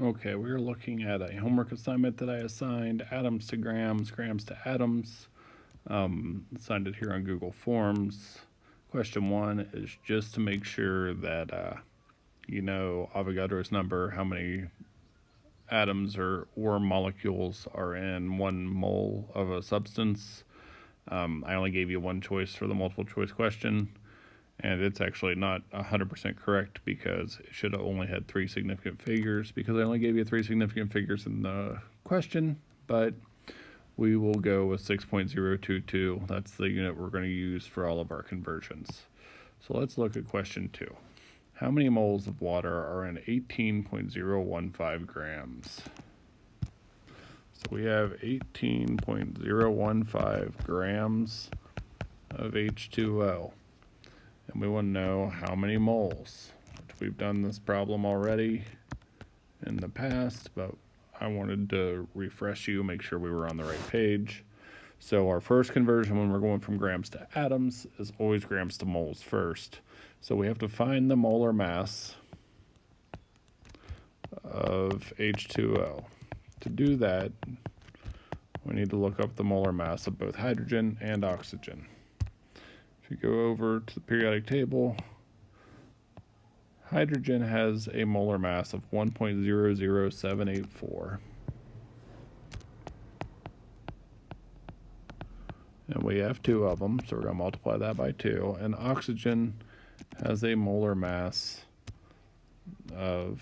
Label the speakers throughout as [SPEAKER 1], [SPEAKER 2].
[SPEAKER 1] Okay, we are looking at a homework assignment that I assigned, atoms to grams, grams to atoms. Assigned it here on Google Forms. Question 1 is just to make sure that you know Avogadro's number, how many atoms or molecules are in 1 mole of a substance. I only gave you one choice for the multiple choice question, and it's actually not 100% correct because it should have only had 3 significant figures because I only gave you 3 significant figures in the question, but we will go with 6.022. That's the unit we're going to use for all of our conversions. So let's look at question 2. How many moles of water are in 18.015 grams? So we have 18.015 grams of H2O. And we want to know how many moles. We've done this problem already in the past, but I wanted to refresh you, make sure we were on the right page. So our first conversion when we're going from grams to atoms is always grams to moles first. So we have to find the molar mass of H2O. To do that, we need to look up the molar mass of both hydrogen and oxygen. If you go over to the periodic table, hydrogen has a molar mass of 1.00784. And we have 2 of them, so we're going to multiply that by 2. And oxygen has a molar mass of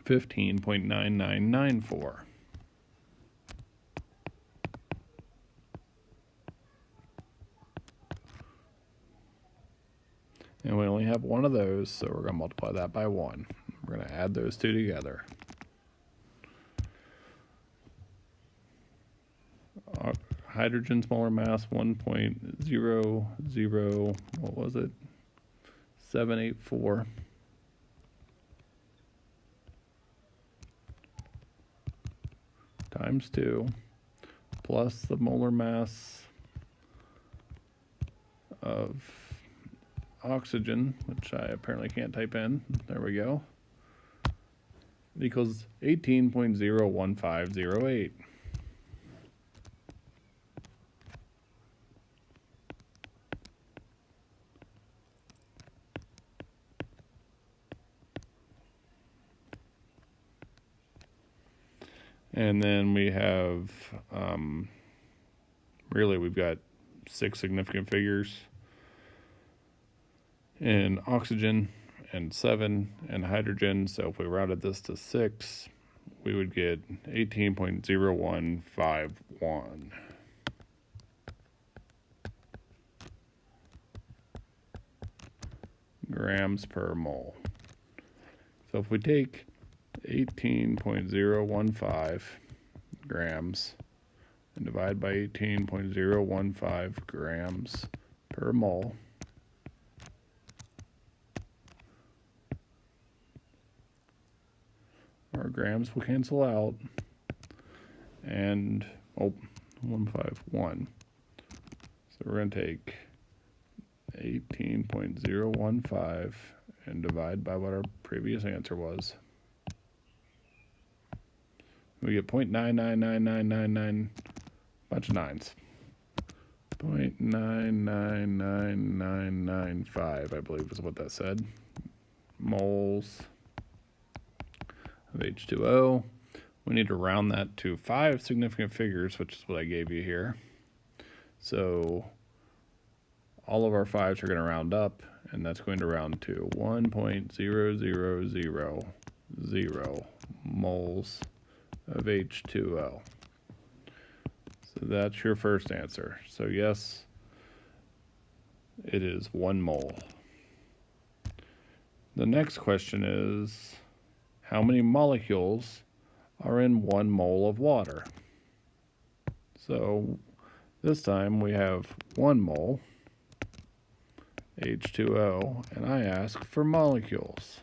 [SPEAKER 1] 15.9994. And we only have one of those, so we're going to multiply that by 1. We're going to add those 2 together. Hydrogen's molar mass 1.00, what was it? 784. Times 2 plus the molar mass of oxygen, which I apparently can't type in. There we go. Equals 18.01508. And then we have, really we've got 6 significant figures in oxygen and 7 in hydrogen. So if we rounded this to 6, we would get 18.0151 grams per mole. So if we take 18.015 grams and divide by 18.015 grams per mole, our grams will cancel out, and 151. So we're going to take 18.015 and divide by what our previous answer was. We get 0.999999, bunch of 9s. 0.999995, I believe is what that said. Moles of H2O. We need to round that to 5 significant figures, which is what I gave you here. So all of our 5s are going to round up, and that's going to round to 1.0000 moles of H2O. So that's your first answer. So yes, it is 1 mole. The next question is, how many molecules are in 1 mole of water? So this time we have 1 mole, H2O, and I ask for molecules.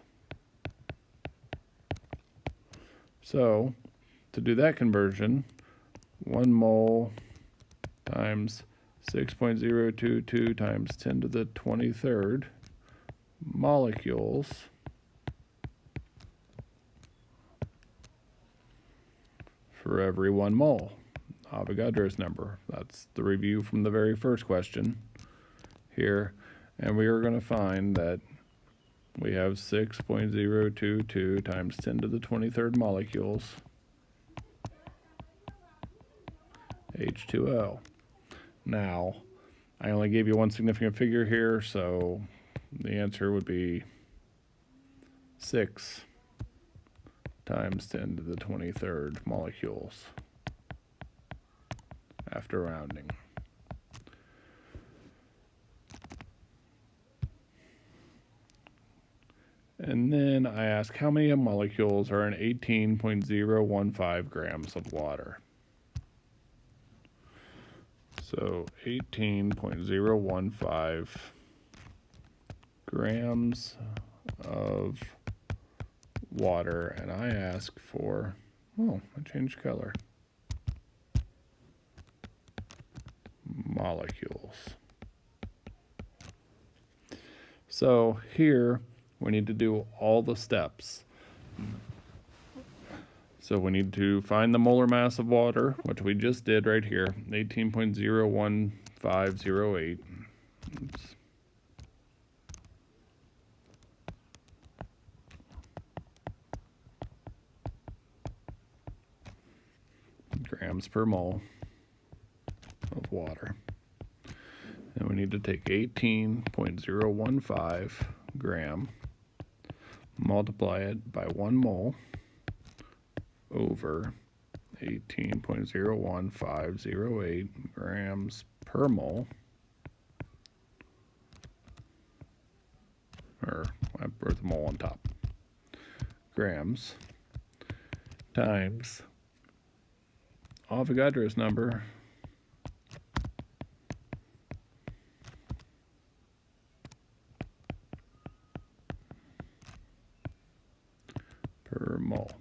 [SPEAKER 1] So to do that conversion, 1 mole times 6.022 times 10 to the 23rd molecules for every 1 mole. Avogadro's number. That's the review from the very first question here. And we are going to find that we have 6.022 times 10 to the 23rd molecules H2O. Now, I only gave you one significant figure here, so the answer would be 6 times 10 to the 23rd molecules after rounding. And then I ask how many molecules are in 18.015 grams of water. So 18.015 grams of water, and I ask for, oh, I changed color, molecules. So here we need to do all the steps. So we need to find the molar mass of water, which we just did right here, 18.01508. Oops. Grams per mole of water. And we need to take 18.015 gram, multiply it by 1 mole over 18.01508 grams per mole, or I wrote the mole on top, grams, times Avogadro's number, per mole.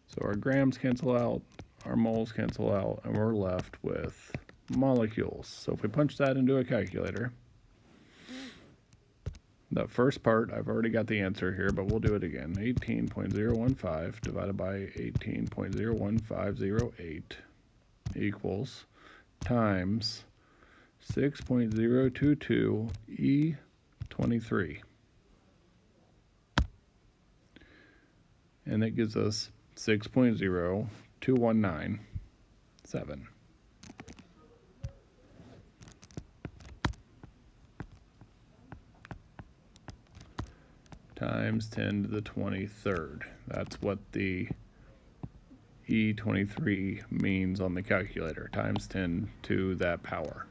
[SPEAKER 1] So our grams cancel out, our moles cancel out, and we're left with molecules. So if we punch that into a calculator, the first part, I've already got the answer here, but we'll do it again. 18.015 divided by 18.01508 equals times 6.022 E23. And that gives us 6.02197. Times 10 to the 23rd. That's what the E23 means on the calculator, times 10 to that power.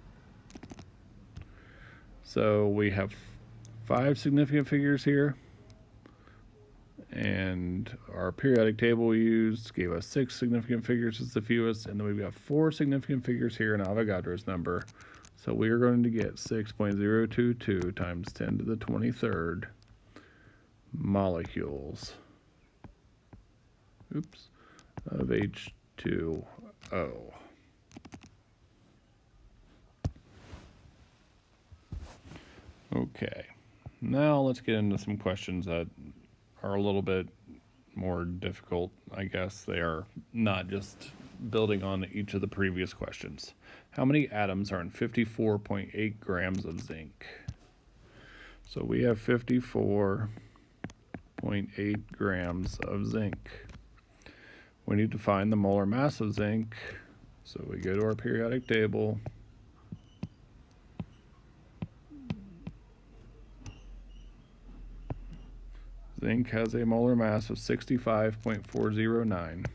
[SPEAKER 1] So we have 5 significant figures here, and our periodic table we used gave us 6 significant figures as the fewest, and then we've got 4 significant figures here in Avogadro's number. So we are going to get 6.022 times 10 to the 23rd molecules, of H2O. Okay, now let's get into some questions that are a little bit more difficult. I guess they are not just building on each of the previous questions. How many atoms are in 54.8 grams of zinc? So we have 54.8 grams of zinc. We need to find the molar mass of zinc. So we go to our periodic table. Zinc has a molar mass of 65.409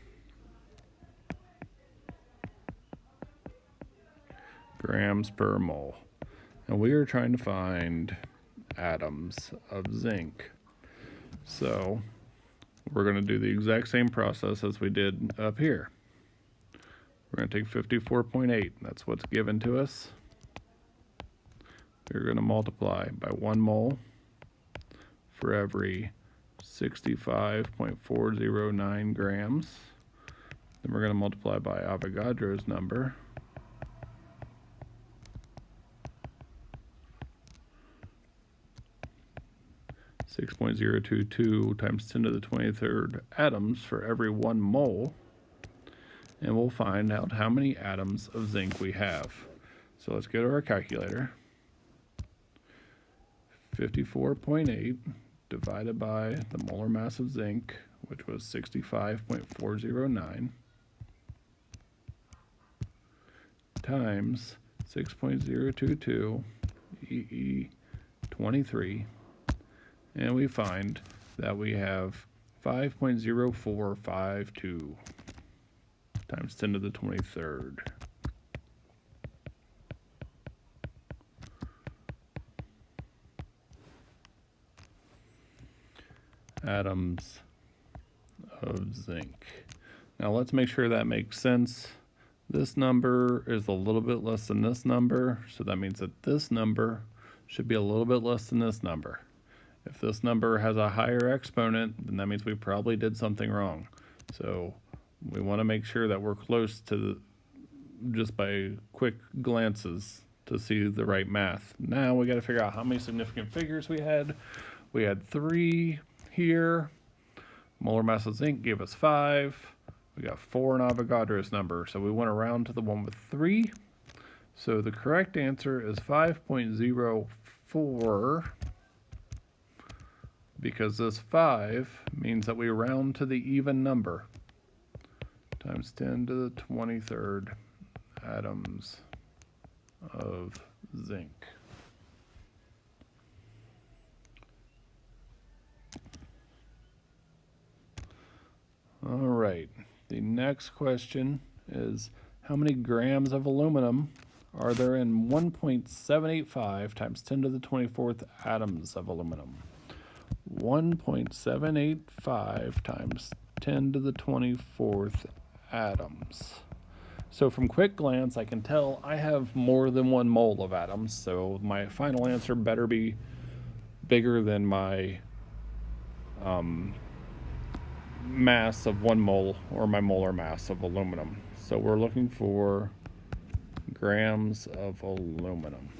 [SPEAKER 1] grams per mole. And we are trying to find atoms of zinc. So we're going to do the exact same process as we did up here. We're going to take 54.8, that's what's given to us. We're going to multiply by 1 mole for every 65.409 grams. Then we're going to multiply by Avogadro's number. .022 times 10 to the 23rd atoms for every 1 mole. and we'll find out how many atoms of zinc we have. So let's go to our calculator. 54.8 divided by the molar mass of zinc, which was 65.409, times 6.022 EE23, and we find that we have 5.0452 times 10 to the 23rd. Atoms of zinc. Now let's make sure that makes sense. This number is a little bit less than this number, so that means that this number should be a little bit less than this number. If this number has a higher exponent, then that means we probably did something wrong. So we want to make sure that we're close to just by quick glances to see the right math. Now we got to figure out how many significant figures we had. We had 3 here. Molar mass of zinc gave us 5. We got 4 in Avogadro's number, so we went around to the one with 3. So the correct answer is 5.04, because this 5 means that we round to the even number, times 10 to the 23rd atoms of zinc. All right, the next question is, how many grams of aluminum are there in 1.785 times 10 to the 24th atoms of aluminum? 1.785 times 10 to the 24th atoms. So from quick glance, I can tell I have more than 1 mole of atoms, so my final answer better be bigger than my mass of 1 mole, or my molar mass of aluminum. So we're looking for grams of aluminum.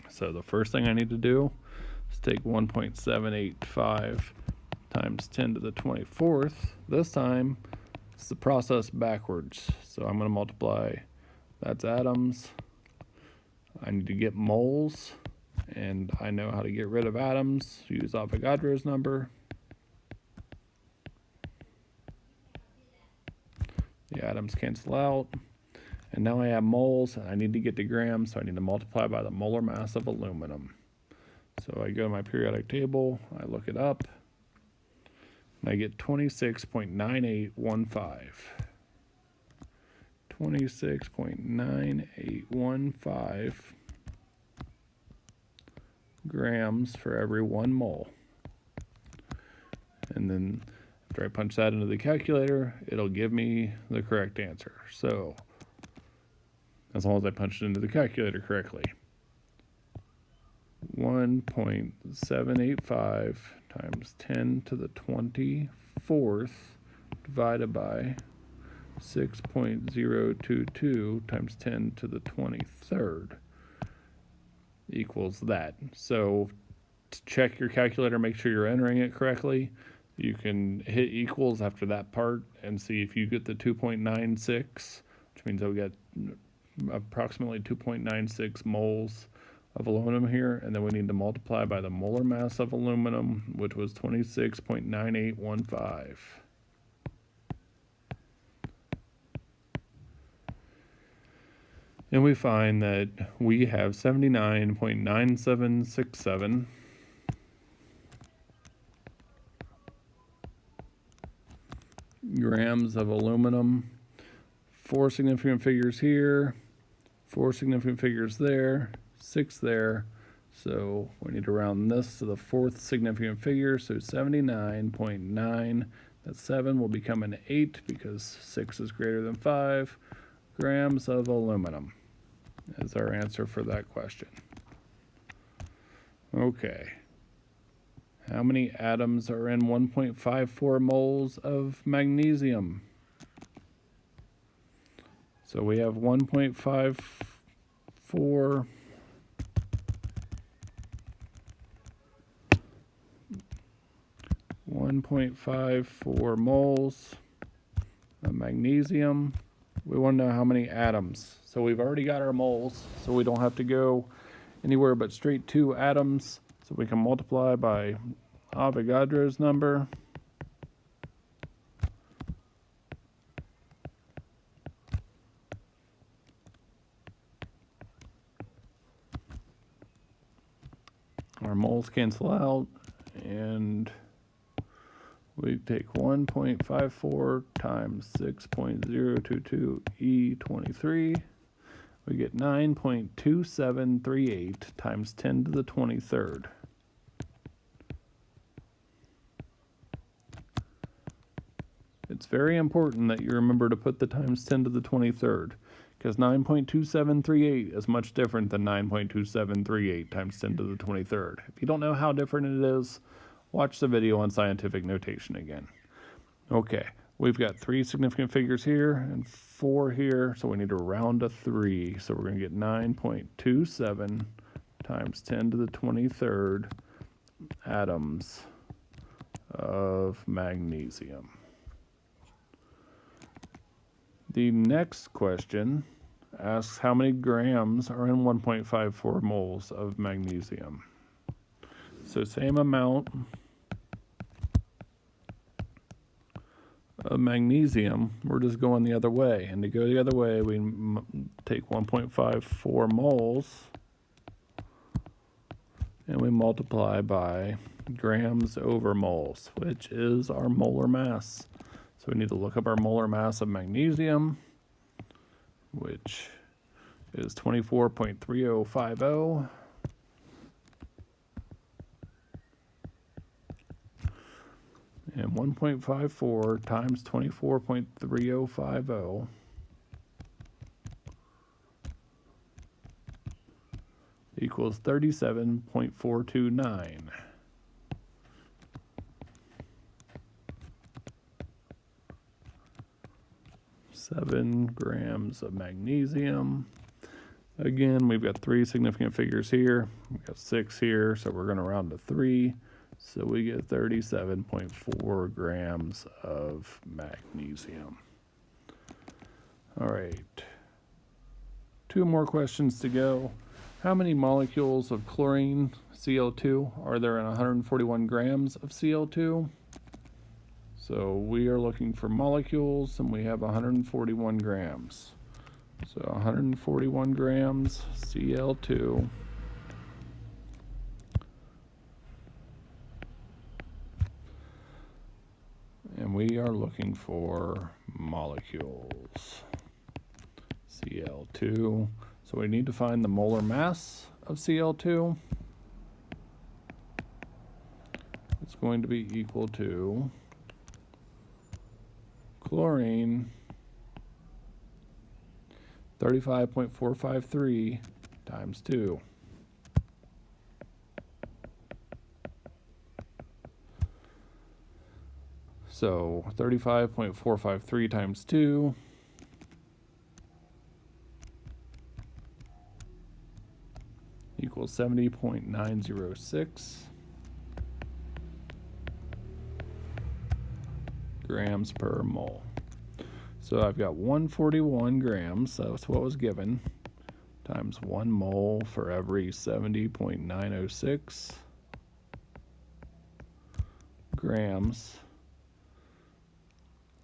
[SPEAKER 1] So the first thing I need to do is take 1.785 times 10 to the 24th. This time it's the process backwards. So I'm going to multiply, that's atoms. I need to get moles, and I know how to get rid of atoms. Use Avogadro's number. The atoms cancel out, and now I have moles, and I need to get to grams, so I need to multiply by the molar mass of aluminum. So I go to my periodic table, I look it up, and I get 26.9815. 26.9815 grams for every 1 mole. And then after I punch that into the calculator, it'll give me the correct answer. So, as long as I punch it into the calculator correctly. 1.785 times 10 to the 24th divided by 6.022 times 10 to the 23rd equals that. So, to check your calculator, make sure you're entering it correctly. You can hit equals after that part and see if you get the 2.96, which means that we got approximately 2.96 moles of aluminum here, and then we need to multiply by the molar mass of aluminum, which was 26.9815. And we find that we have 79.9767 grams of aluminum. 4 significant figures here, 4 significant figures there, 6 there. So we need to round this to the 4th significant figure, so 79.9. That 7 will become an 8 because 6 is greater than 5 grams of aluminum is our answer for that question. Okay. How many atoms are in 1.54 moles of magnesium? So we have 1.54 moles of magnesium. We want to know how many atoms. So we've already got our moles, so we don't have to go anywhere but straight to atoms. So we can multiply by Avogadro's number. Our moles cancel out, and we take 1.54 times 6.022 E23. We get 9.2738 times 10 to the 23rd. It's very important that you remember to put the times 10 to the 23rd, because 9.2738 is much different than 9.2738 times 10 to the 23rd. If you don't know how different it is, watch the video on scientific notation again. Okay, we've got 3 significant figures here and 4 here, so we need to round to 3. So we're going to get 9.27 times 10 to the 23rd atoms of magnesium. The next question asks how many grams are in 1.54 moles of magnesium. So same amount of magnesium, we're just going the other way. And to go the other way, we take 1.54 moles and we multiply by grams over moles, which is our molar mass. So we need to look up our molar mass of magnesium, which is 24.3050. And 1.54 times 24.3050 equals 37.429. 7 grams of magnesium. Again, we've got 3 significant figures here. We've got 6 here, so we're going to round to 3. So we get 37.4 grams of magnesium. All right. 2 more questions to go. How many molecules of chlorine, Cl2, are there in 141 grams of Cl2? So we are looking for molecules, and we have 141 grams. So 141 grams Cl2 and we are looking for molecules. Cl2. So we need to find the molar mass of Cl2. It's going to be equal to chlorine 35.453 times 2. So 35.453 times 2 equals 70.906 grams per mole. So I've got 141 grams, that's what was given, times 1 mole for every 70.906 grams.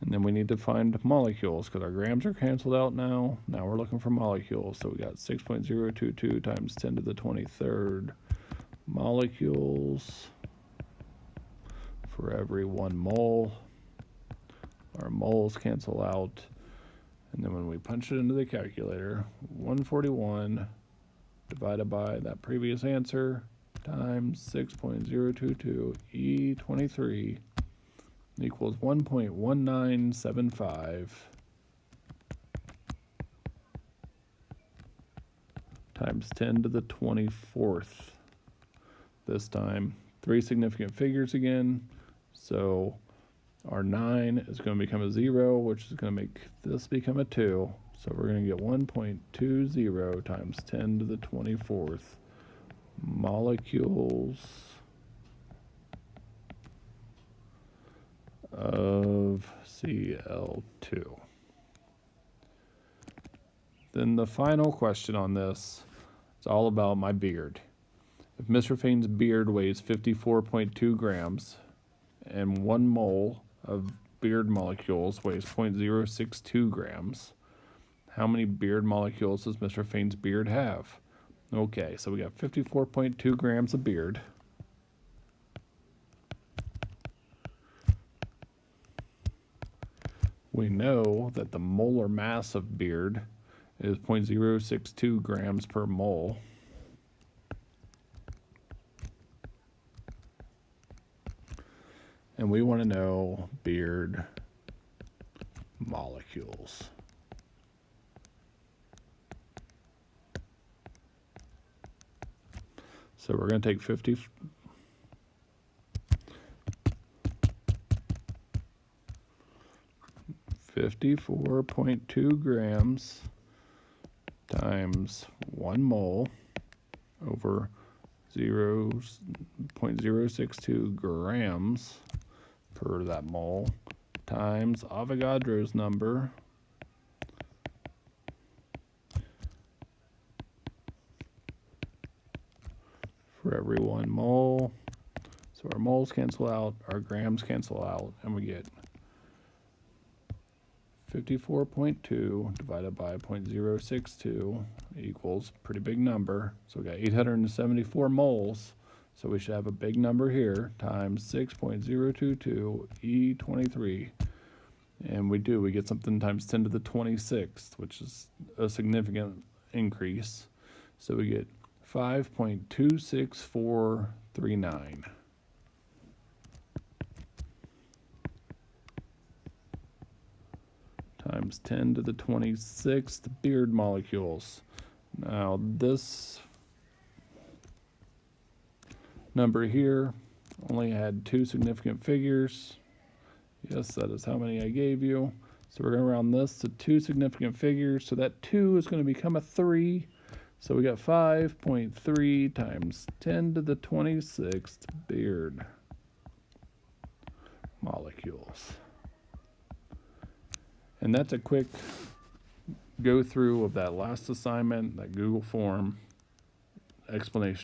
[SPEAKER 1] And then we need to find molecules because our grams are canceled out now. Now we're looking for molecules. So we got 6.022 times 10 to the 23rd molecules for every 1 mole. Our moles cancel out. And then when we punch it into the calculator, 141 divided by that previous answer times 6.022 E23 equals 1.1975 times 10 to the 24th. This time, 3 significant figures again. So our 9 is going to become a 0, which is going to make this become a 2. So we're going to get 1.20 times 10 to the 24th molecules of Cl2. Then the final question on this is all about my beard. If Mr. Fane's beard weighs 54.2 grams and 1 mole of beard molecules weighs 0.062 grams, how many beard molecules does Mr. Fane's beard have? Okay, so we got 54.2 grams of beard. We know that the molar mass of beard is 0.062 grams per mole. And we want to know beard molecules. So we're going to take 54.2 grams times 1 mole over 0.062 grams per that mole times Avogadro's number for every 1 mole. So our moles cancel out, our grams cancel out, and we get 54.2 divided by 0.062 equals a pretty big number. So we got 874 moles. So we should have a big number here times 6.022 E23. And we do. We get something times 10 to the 26th, which is a significant increase. So we get 5.26439. Times 10 to the 26th beard molecules. Now this number here only had 2 significant figures. Yes, that is how many I gave you. So we're going to round this to 2 significant figures. So that 2 is going to become a 3. So we got 5.3 times 10 to the 26th beard molecules. And that's a quick go through of that last assignment, that Google form explanation.